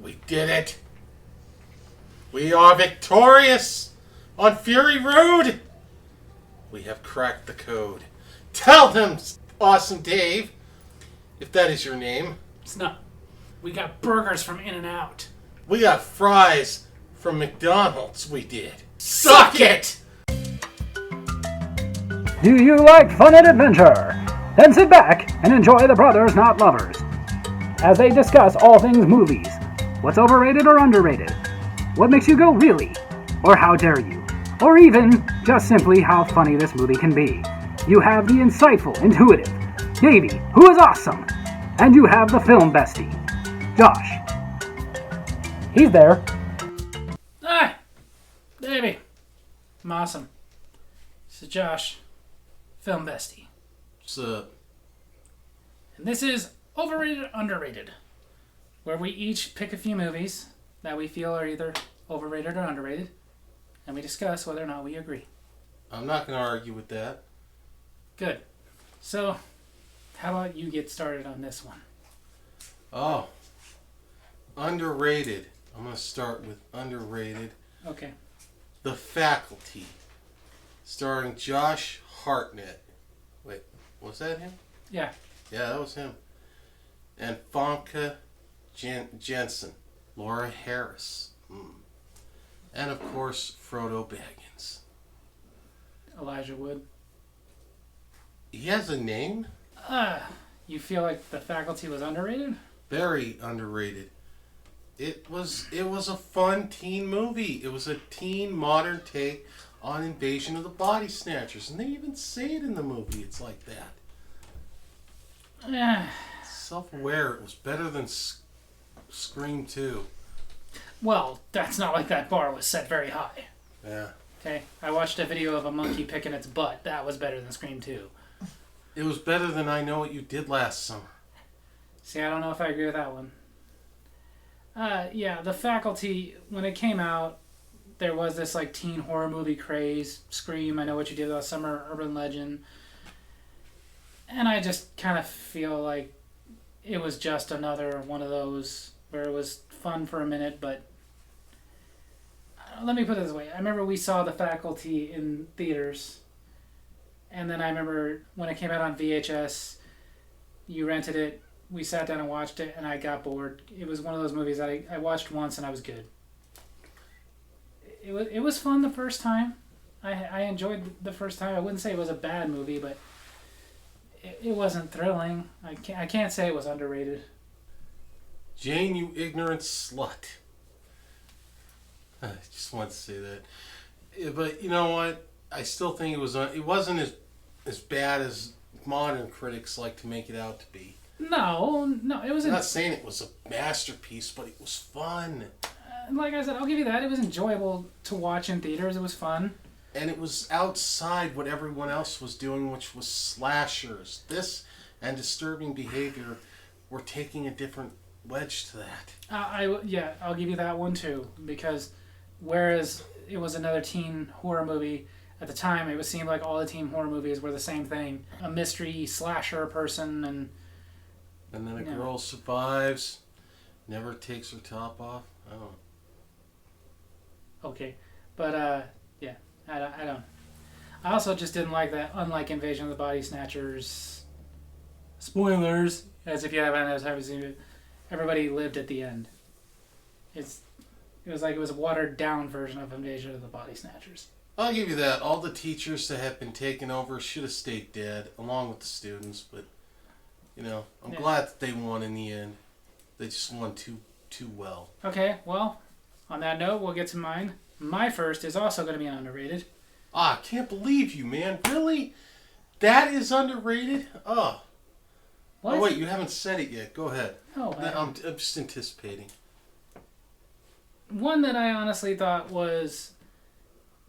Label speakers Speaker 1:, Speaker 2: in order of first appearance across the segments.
Speaker 1: We did it. We are victorious on Fury Road. We have cracked the code. Tell them, Awesome Dave, if that is your name.
Speaker 2: It's not. We got burgers from In-N-Out.
Speaker 1: We got fries from McDonald's. We did. Suck it!
Speaker 3: Do you like fun and adventure? Then sit back and enjoy the Brothers Not Lovers as they discuss all things movies. What's overrated or underrated? What makes you go really? Or how dare you? Or even just simply how funny this movie can be. You have the insightful, intuitive Davey, who is awesome. And you have the film bestie, Josh. He's there.
Speaker 2: Hi, Davey. I'm awesome. This is Josh, film bestie.
Speaker 1: What's up?
Speaker 2: And this is Overrated, Underrated, where we each pick a few movies that we feel are either overrated or underrated, and we discuss whether or not we agree.
Speaker 1: I'm not going to argue with that.
Speaker 2: Good. So, how about you get started on this one?
Speaker 1: Oh. Underrated. I'm going to start with underrated.
Speaker 2: Okay.
Speaker 1: The Faculty. Starring Josh Hartnett. Wait, was that him?
Speaker 2: Yeah.
Speaker 1: Yeah, that was him. And Famke Jensen. Laura Harris. And of course, Frodo Baggins.
Speaker 2: Elijah Wood.
Speaker 1: He has a name?
Speaker 2: You feel like The Faculty was underrated?
Speaker 1: Very underrated. It was a fun teen movie. It was a teen modern take on Invasion of the Body Snatchers. And they even say it in the movie. It's like that. Self-aware. It was better than Scream 2.
Speaker 2: Well, that's not like that bar was set very high.
Speaker 1: Yeah.
Speaker 2: Okay, I watched a video of a monkey picking its butt. That was better than Scream 2.
Speaker 1: It was better than I Know What You Did Last Summer.
Speaker 2: See, I don't know if I agree with that one. Yeah, The Faculty, when it came out, there was this like teen horror movie craze. Scream, I Know What You Did Last Summer, Urban Legend. And I just kind of feel like it was just another one of those where it was fun for a minute, but let me put it this way. I remember we saw The Faculty in theaters, and then I remember when it came out on VHS, you rented it, we sat down and watched it, and I got bored. It was one of those movies that I watched once and I was good. It was fun the first time. I enjoyed the first time. I wouldn't say it was a bad movie, but it wasn't thrilling. I can't say it was underrated.
Speaker 1: Jane, you ignorant slut. I just wanted to say that. Yeah, but you know what? I still think it wasn't as bad as modern critics like to make it out to be.
Speaker 2: No, it wasn't.
Speaker 1: I'm not saying it was a masterpiece, but it was fun.
Speaker 2: Like I said, I'll give you that. It was enjoyable to watch in theaters. It was fun.
Speaker 1: And it was outside what everyone else was doing, which was slashers. This and Disturbing Behavior were taking a different wedge to that.
Speaker 2: I'll give you that one too, because whereas it was another teen horror movie, at the time it seemed like all the teen horror movies were the same thing. A mystery slasher person and
Speaker 1: then a girl survives, never takes her top off. I don't know.
Speaker 2: Okay. But yeah, I don't. I also just didn't like that, unlike Invasion of the Body Snatchers, spoilers, as if you haven't had time to see it, everybody lived at the end. It was like it was a watered down version of Invasion of the Body Snatchers.
Speaker 1: I'll give you that. All the teachers that have been taken over should have stayed dead, along with the students. But, I'm glad that they won in the end. They just won too well.
Speaker 2: Okay, well, on that note, we'll get to mine. My first is also going to be underrated.
Speaker 1: I can't believe you, man. Really? That is underrated? Oh.
Speaker 2: What?
Speaker 1: Oh, wait, you haven't said it yet. Go ahead.
Speaker 2: Oh,
Speaker 1: I'm just anticipating.
Speaker 2: One that I honestly thought was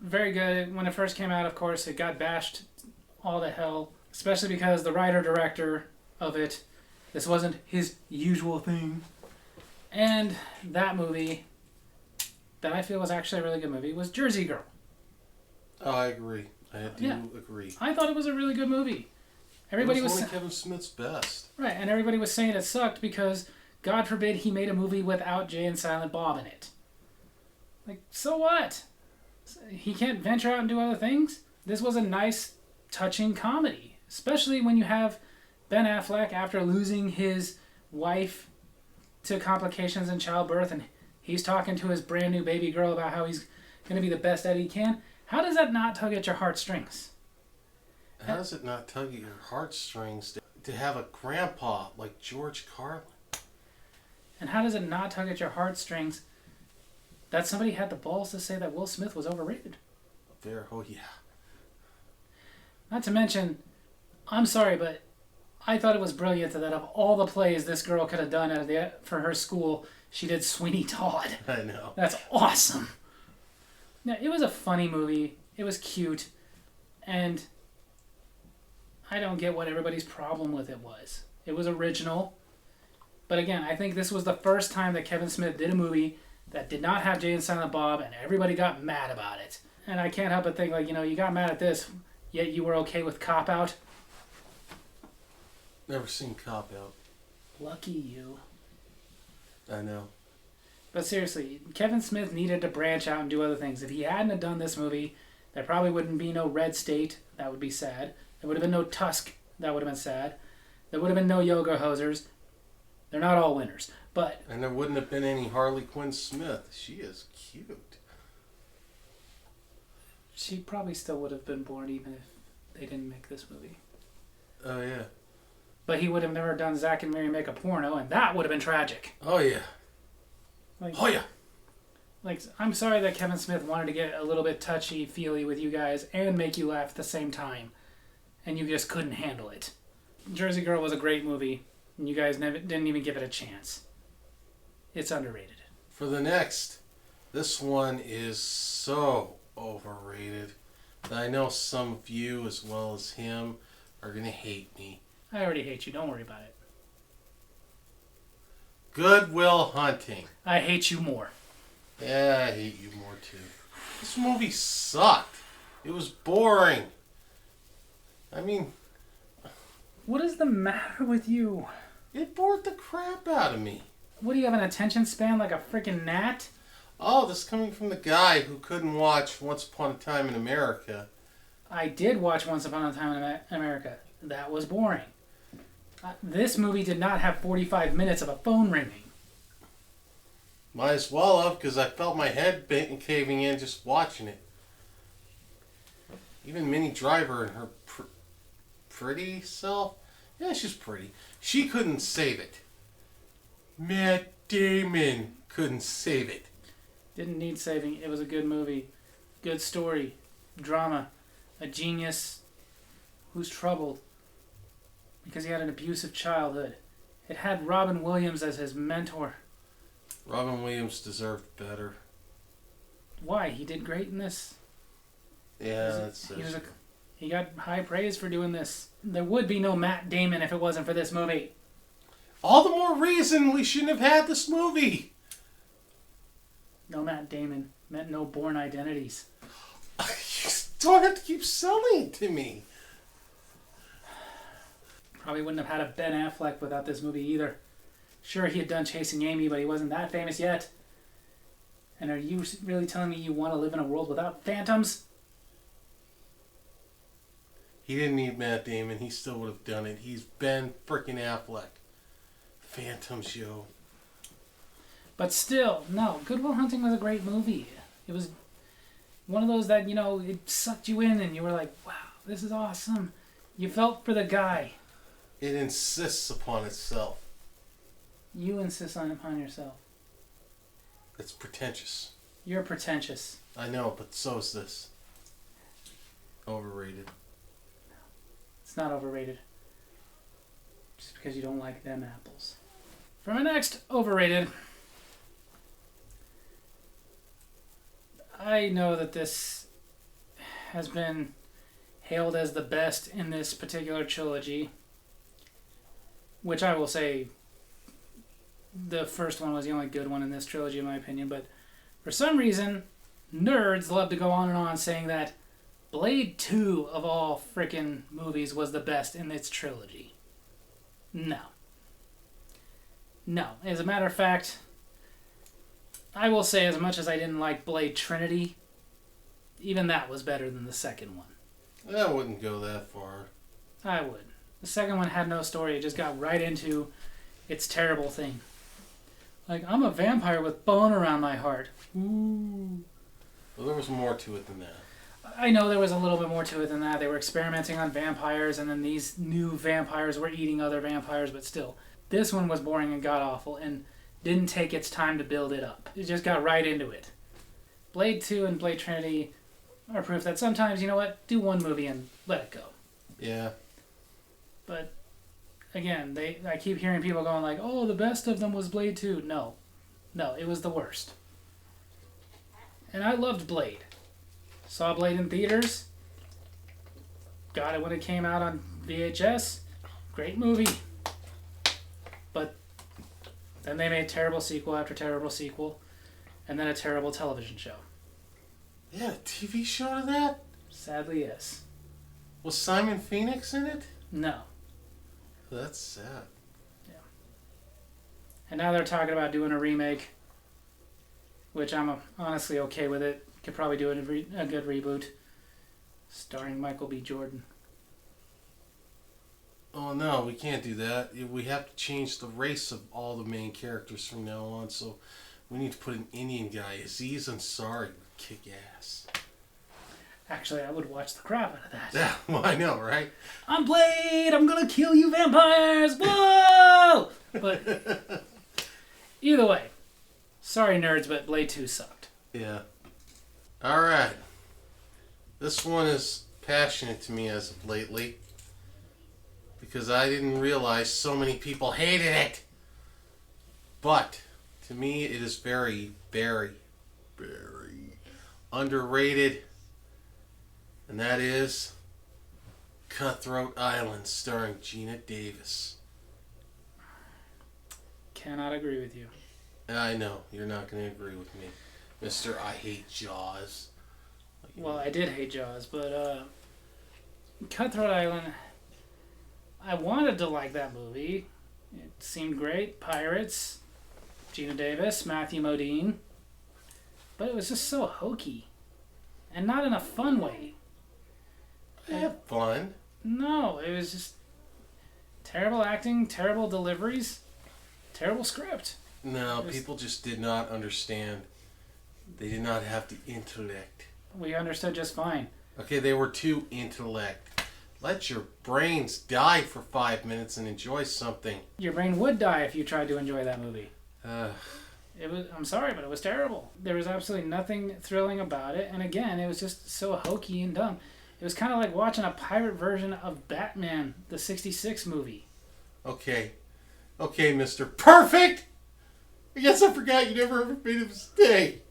Speaker 2: very good. When it first came out, of course, it got bashed all to hell, especially because the writer-director of it, this wasn't his usual thing. And that movie, that I feel was actually a really good movie, was Jersey Girl.
Speaker 1: Oh, I agree. I do agree.
Speaker 2: I thought it was a really good movie.
Speaker 1: Everybody was one of Kevin Smith's best.
Speaker 2: Right, and everybody was saying it sucked because God forbid he made a movie without Jay and Silent Bob in it. Like, so what? He can't venture out and do other things? This was a nice, touching comedy. Especially when you have Ben Affleck after losing his wife to complications in childbirth and he's talking to his brand new baby girl about how he's going to be the best that he can. How does that not tug at your heartstrings?
Speaker 1: How does it not tug at your heartstrings to have a grandpa like George Carlin?
Speaker 2: And how does it not tug at your heartstrings that somebody had the balls to say that Will Smith was overrated?
Speaker 1: Oh yeah.
Speaker 2: Not to mention, I'm sorry, but I thought it was brilliant that of all the plays this girl could have done for her school, she did Sweeney Todd.
Speaker 1: I know.
Speaker 2: That's awesome. Now, it was a funny movie. It was cute. And I don't get what everybody's problem with it was. It was original. But again, I think this was the first time that Kevin Smith did a movie that did not have Jay and Silent Bob, and everybody got mad about it. And I can't help but think, like, you got mad at this, yet you were okay with Cop Out.
Speaker 1: Never seen Cop Out.
Speaker 2: Lucky you.
Speaker 1: I know.
Speaker 2: But seriously, Kevin Smith needed to branch out and do other things. If he hadn't have done this movie, there probably wouldn't be no Red State. That would be sad. There would have been no Tusk. That would have been sad. There would have been no Yoga Hosers. They're not all winners. But
Speaker 1: and there wouldn't have been any Harley Quinn Smith. She is cute.
Speaker 2: She probably still would have been born even if they didn't make this movie.
Speaker 1: Oh, yeah.
Speaker 2: But he would have never done Zack and Mary Make a Porno, and that would have been tragic.
Speaker 1: Oh, yeah.
Speaker 2: Like,
Speaker 1: oh, yeah.
Speaker 2: Like, I'm sorry that Kevin Smith wanted to get a little bit touchy-feely with you guys and make you laugh at the same time, and you just couldn't handle it. Jersey Girl was a great movie, and you guys didn't even give it a chance. It's underrated.
Speaker 1: For the next, this one is so overrated that I know some of you, as well as him, are going to hate me.
Speaker 2: I already hate you. Don't worry about it.
Speaker 1: Good Will Hunting.
Speaker 2: I hate you more.
Speaker 1: Yeah, I hate you more too. This movie sucked. It was boring. I mean...
Speaker 2: What is the matter with you?
Speaker 1: It bored the crap out of me.
Speaker 2: What, do you have an attention span like a freaking gnat?
Speaker 1: Oh, this is coming from the guy who couldn't watch Once Upon a Time in America.
Speaker 2: I did watch Once Upon a Time in America. That was boring. This movie did not have 45 minutes of a phone ringing.
Speaker 1: Might as well have, because I felt my head caving in just watching it. Even Minnie Driver and her pretty self. Yeah, she's pretty. She couldn't save it. Matt Damon couldn't save it.
Speaker 2: Didn't need saving. It was a good movie. Good story. Drama. A genius who's troubled because he had an abusive childhood. It had Robin Williams as his mentor.
Speaker 1: Robin Williams deserved better.
Speaker 2: Why? He did great in this.
Speaker 1: Yeah,
Speaker 2: he got high praise for doing this. There would be no Matt Damon if it wasn't for this movie.
Speaker 1: All the more reason we shouldn't have had this movie.
Speaker 2: No Matt Damon meant no Bourne Identities.
Speaker 1: You don't have to keep selling it to me.
Speaker 2: Probably wouldn't have had a Ben Affleck without this movie either. Sure, he had done Chasing Amy, but he wasn't that famous yet. And are you really telling me you want to live in a world without phantoms?
Speaker 1: He didn't need Matt Damon. He still would have done it. He's Ben frickin' Affleck. Phantoms, yo.
Speaker 2: But still, no. Good Will Hunting was a great movie. It was one of those that, it sucked you in and you were like, wow, this is awesome. You felt for the guy.
Speaker 1: It insists upon itself.
Speaker 2: You insist upon yourself.
Speaker 1: It's pretentious.
Speaker 2: You're pretentious.
Speaker 1: I know, but so is this. Overrated.
Speaker 2: It's not overrated. Just because you don't like them apples. For my next overrated, I know that this has been hailed as the best in this particular trilogy, which I will say the first one was the only good one in this trilogy in my opinion, but for some reason, nerds love to go on and on saying that Blade 2 of all frickin' movies was the best in its trilogy. No. No. As a matter of fact, I will say as much as I didn't like Blade Trinity, even that was better than the second one.
Speaker 1: I wouldn't go that far.
Speaker 2: I would. The second one had no story. It just got right into its terrible thing. Like, I'm a vampire with bone around my heart. Ooh.
Speaker 1: Well, there was more to it than that.
Speaker 2: I know there was a little bit more to it than that. They were experimenting on vampires, and then these new vampires were eating other vampires, but still. This one was boring and god-awful, and didn't take its time to build it up. It just got right into it. Blade 2 and Blade Trinity are proof that sometimes, you know what, do one movie and let it go.
Speaker 1: Yeah.
Speaker 2: But, again, I keep hearing people going like, oh, the best of them was Blade 2. No. No, it was the worst. And I loved Blade. Saw Blade in theaters. Got it when it came out on VHS. Great movie. But then they made terrible sequel after terrible sequel. And then a terrible television show.
Speaker 1: Yeah, a TV show to that?
Speaker 2: Sadly, yes.
Speaker 1: Was Simon Phoenix in it?
Speaker 2: No.
Speaker 1: That's sad.
Speaker 2: Yeah. And now they're talking about doing a remake, which I'm honestly okay with it. Could probably do a good reboot, starring Michael B. Jordan.
Speaker 1: Oh no, we can't do that. We have to change the race of all the main characters from now on, so we need to put an Indian guy. Aziz Ansari would kick ass.
Speaker 2: Actually, I would watch the crap out of that.
Speaker 1: Yeah, well, I know, right?
Speaker 2: I'm Blade! I'm gonna kill you vampires! Whoa! But either way, sorry nerds, but Blade 2 sucked.
Speaker 1: Yeah. Alright. This one is passionate to me as of lately. Because I didn't realize so many people hated it. But, to me, it is very, very, very underrated. And that is Cutthroat Island, starring Gina Davis.
Speaker 2: Cannot agree with you.
Speaker 1: I know, you're not going to agree with me. Mr. I Hate Jaws.
Speaker 2: Well, I did hate Jaws, but Cutthroat Island, I wanted to like that movie. It seemed great. Pirates, Gina Davis, Matthew Modine. But it was just so hokey. And not in a fun way.
Speaker 1: I had fun.
Speaker 2: No, it was just terrible acting, terrible deliveries, terrible script.
Speaker 1: No, people just did not understand. They did not have the intellect.
Speaker 2: We understood just fine.
Speaker 1: Okay, they were too intellect. Let your brains die for 5 minutes and enjoy something.
Speaker 2: Your brain would die if you tried to enjoy that movie. I'm sorry, but it was terrible. There was absolutely nothing thrilling about it. And again, it was just so hokey and dumb. It was kind of like watching a pirate version of Batman, the 66 movie.
Speaker 1: Okay, Mr. Perfect! I guess I forgot you never ever made a mistake.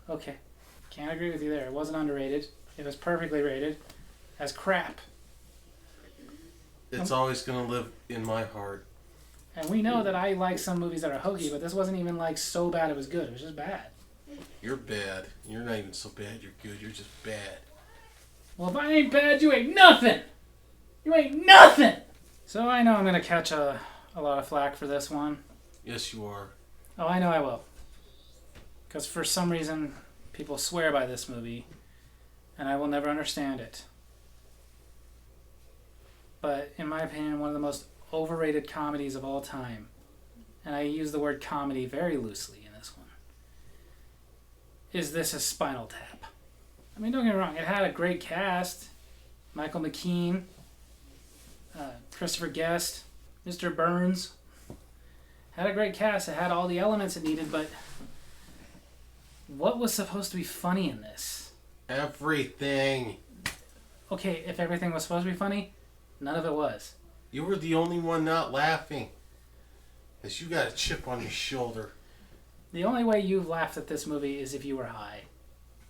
Speaker 2: Okay. Can't agree with you there. It wasn't underrated. It was perfectly rated as crap.
Speaker 1: It's always going to live in my heart.
Speaker 2: And we know that I like some movies that are hokey, but this wasn't even like so bad it was good. It was just bad.
Speaker 1: You're bad. You're not even so bad you're good. You're just bad.
Speaker 2: Well, if I ain't bad, you ain't nothing! You ain't nothing! So I know I'm going to catch a lot of flack for this one.
Speaker 1: Yes, you are.
Speaker 2: Oh, I know I will. Because for some reason, people swear by this movie, and I will never understand it. But in my opinion, one of the most overrated comedies of all time, and I use the word comedy very loosely in this one, is This Is Spinal Tap. I mean, don't get me wrong, it had a great cast. Michael McKean, Christopher Guest, Mr. Burns. Had a great cast. It had all the elements it needed, but what was supposed to be funny in this?
Speaker 1: Everything.
Speaker 2: Okay, if everything was supposed to be funny, none of it was.
Speaker 1: You were the only one not laughing. Because you got a chip on your shoulder.
Speaker 2: The only way you've laughed at this movie is if you were high.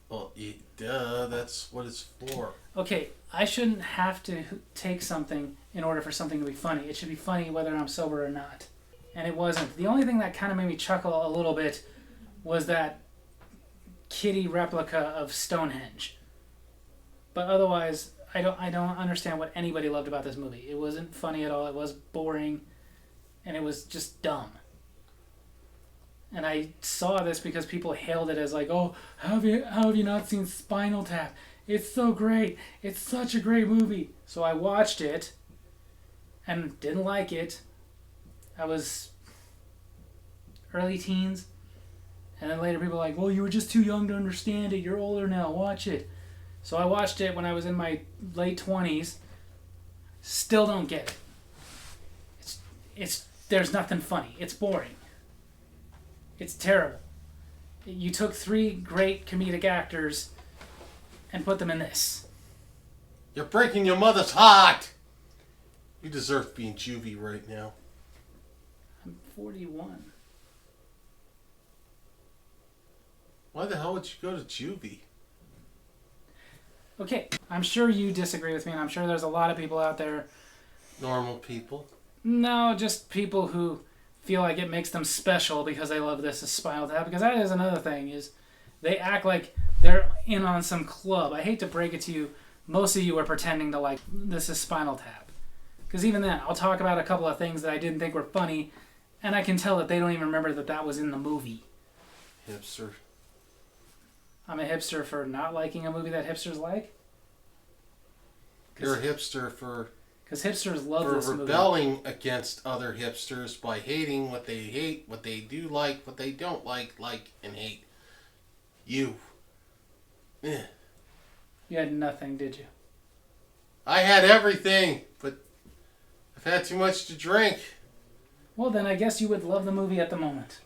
Speaker 1: Well, duh, that's what it's for.
Speaker 2: Okay, I shouldn't have to take something in order for something to be funny. It should be funny whether I'm sober or not. And it wasn't. The only thing that kind of made me chuckle a little bit was that kitty replica of Stonehenge. But otherwise, I don't understand what anybody loved about this movie. It wasn't funny at all. It was boring, and it was just dumb. And I saw this because people hailed it as like, oh, how have you not seen Spinal Tap? It's so great. It's such a great movie. So I watched it and didn't like it. I was early teens. And then later people were like, well, you were just too young to understand it. You're older now. Watch it. So I watched it when I was in my late 20s. Still don't get it. There's nothing funny. It's boring. It's terrible. You took 3 great comedic actors and put them in this.
Speaker 1: You're breaking your mother's heart. You deserve being juvie right now.
Speaker 2: I'm 41.
Speaker 1: Why the hell would you go to juvie?
Speaker 2: Okay, I'm sure you disagree with me, and I'm sure there's a lot of people out there.
Speaker 1: Normal people.
Speaker 2: No, just people who feel like it makes them special because they love This Is Spinal Tap. Because that is another thing, is they act like they're in on some club. I hate to break it to you, most of you are pretending to like This Is Spinal Tap. Because even then, I'll talk about a couple of things that I didn't think were funny, and I can tell that they don't even remember that that was in the movie.
Speaker 1: Hipster.
Speaker 2: I'm a hipster for not liking a movie that hipsters like.
Speaker 1: You're a hipster for
Speaker 2: Because hipsters love this movie.
Speaker 1: rebelling against other hipsters by hating what they hate, what they do like, what they don't like, and hate. You. Eh.
Speaker 2: You had nothing, did you?
Speaker 1: I had everything, but I've had too much to drink.
Speaker 2: Well, then I guess you would love the movie at the moment.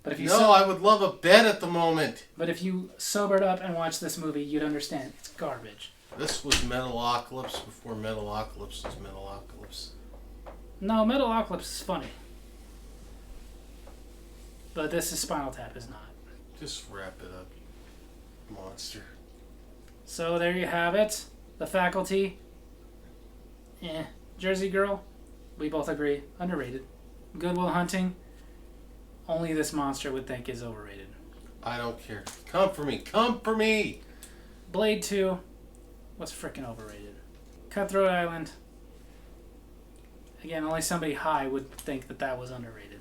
Speaker 2: But if you
Speaker 1: I would love a bed at the moment.
Speaker 2: But if you sobered up and watched this movie, you'd understand. It's garbage.
Speaker 1: This was Metalocalypse before Metalocalypse was Metalocalypse.
Speaker 2: No, Metalocalypse is funny. But This Is Spinal Tap is not.
Speaker 1: Just wrap it up, you monster.
Speaker 2: So there you have it. The Faculty. Jersey Girl. We both agree. Underrated. Good Will Hunting. Only this monster would think is overrated.
Speaker 1: I don't care. Come for me. Come for me.
Speaker 2: Blade 2 was frickin' overrated. Cutthroat Island. Again, only somebody high would think that that was underrated.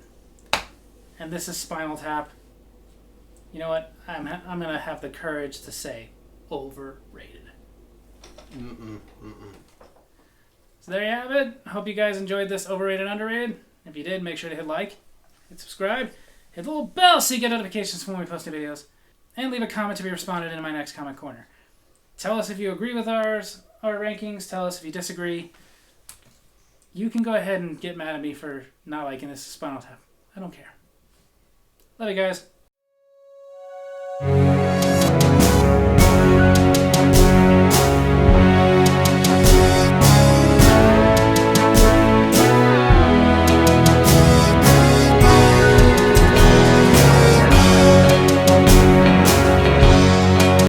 Speaker 2: And This Is Spinal Tap. You know what? I'm going to have the courage to say overrated. So there you have it. Hope you guys enjoyed this overrated, underrated. If you did, make sure to hit like, hit subscribe, hit the little bell so you get notifications when we post new videos, and leave a comment to be responded in my next comment corner. Tell us if you agree with our rankings. Tell us if you disagree. You can go ahead and get mad at me for not liking This Spinal Tap. I don't care. Love you guys.